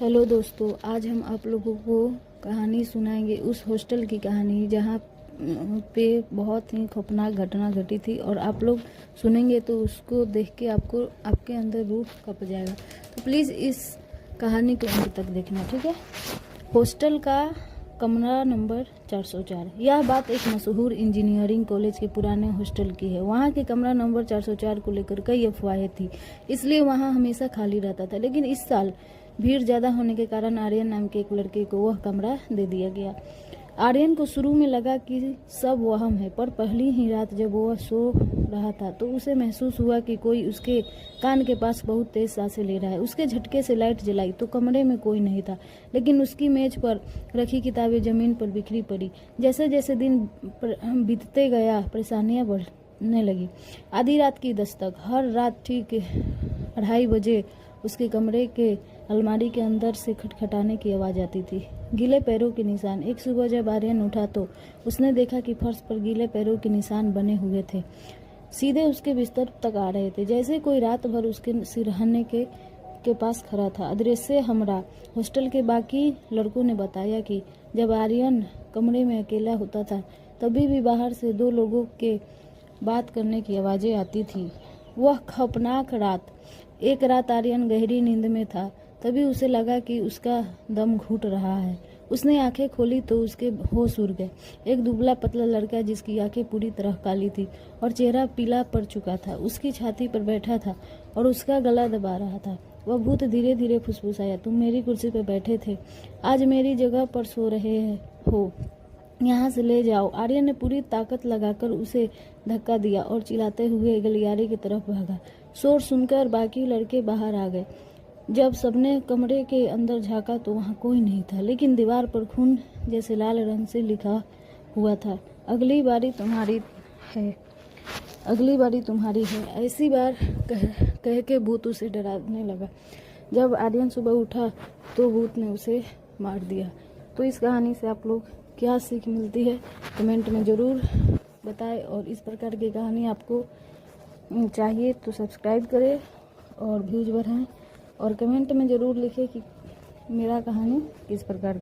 Hello दोस्तों, आज हम आप लोगों को कहानी सुनाएंगे उस हॉस्टल की कहानी जहाँ पे बहुत ही खौफनाक घटना घटी थी। और आप लोग सुनेंगे तो उसको देख के आपको आपके अंदर रूह कँप जाएगा। तो प्लीज़ इस कहानी को अंत तक देखना, ठीक है। हॉस्टल का कमरा नंबर 404। यह बात एक मशहूर इंजीनियरिंग कॉलेज के पुराने हॉस्टल की है। वहाँ के कमरा नंबर 404 को लेकर कई अफवाहें थी, इसलिए वहाँ हमेशा खाली रहता था। लेकिन इस साल भीड़ ज़्यादा होने के कारण आर्यन नाम के एक लड़के को वह कमरा दे दिया गया। आर्यन को शुरू में लगा कि सब वहम है, पर पहली ही रात जब वह सो रहा था तो उसे महसूस हुआ कि कोई उसके कान के पास बहुत तेज सांसें ले रहा है। उसके झटके से लाइट जलाई तो कमरे में कोई नहीं था, लेकिन उसकी मेज पर रखी किताबें जमीन पर बिखरी पड़ी। जैसे जैसे दिन बीतते गया, परेशानियां बढ़ने लगी। आधी रात की दस्तक। हर रात ठीक 2:30 बजे उसके कमरे के अलमारी के अंदर से खटखटाने की आवाज़ आती थी। गीले पैरों के निशान। एक सुबह जब आर्यन उठा तो उसने देखा कि फर्श पर गीले पैरों के निशान बने हुए थे, सीधे उसके बिस्तर तक आ रहे थे, जैसे कोई रात भर उसके सिरहाने के पास खड़ा था। अदृश्य हमरा। हॉस्टल के बाकी लड़कों ने बताया कि जब आर्यन कमरे में अकेला होता था तभी भी बाहर से दो लोगों के बात करने की आवाज़ें आती थी। वह खौफनाक रात। एक रात आर्यन गहरी नींद में था, तभी उसे लगा कि उसका दम घुट रहा है। उसने आंखें खोली तो उसके होश उड़ गए। एक दुबला पतला लड़का जिसकी आंखें पूरी तरह काली थी और चेहरा पीला पड़ चुका था, उसकी छाती पर बैठा था और उसका गला दबा रहा था। वह भूत धीरे धीरे फुसफुसाया, तुम मेरी कुर्सी पर बैठे थे, आज मेरी जगह पर सो रहे हो, यहाँ से ले जाओ। आर्यन ने पूरी ताकत लगाकर उसे धक्का दिया और चिल्लाते हुए गलियारे की तरफ भागा। शोर सुनकर बाकी लड़के बाहर आ गए। जब सबने कमरे के अंदर झांका तो वहाँ कोई नहीं था, लेकिन दीवार पर खून जैसे लाल रंग से लिखा हुआ था, अगली बारी तुम्हारी है, अगली बारी तुम्हारी है। ऐसी बार कह के भूत उसे डराने लगा। जब आर्यन सुबह उठा तो भूत ने उसे मार दिया। तो इस कहानी से आप लोग क्या सीख मिलती है कमेंट में ज़रूर बताएं। और इस प्रकार की कहानी आपको चाहिए तो सब्सक्राइब करें और व्यूज बढ़ाएं, और कमेंट में ज़रूर लिखें कि मेरा कहानी किस प्रकार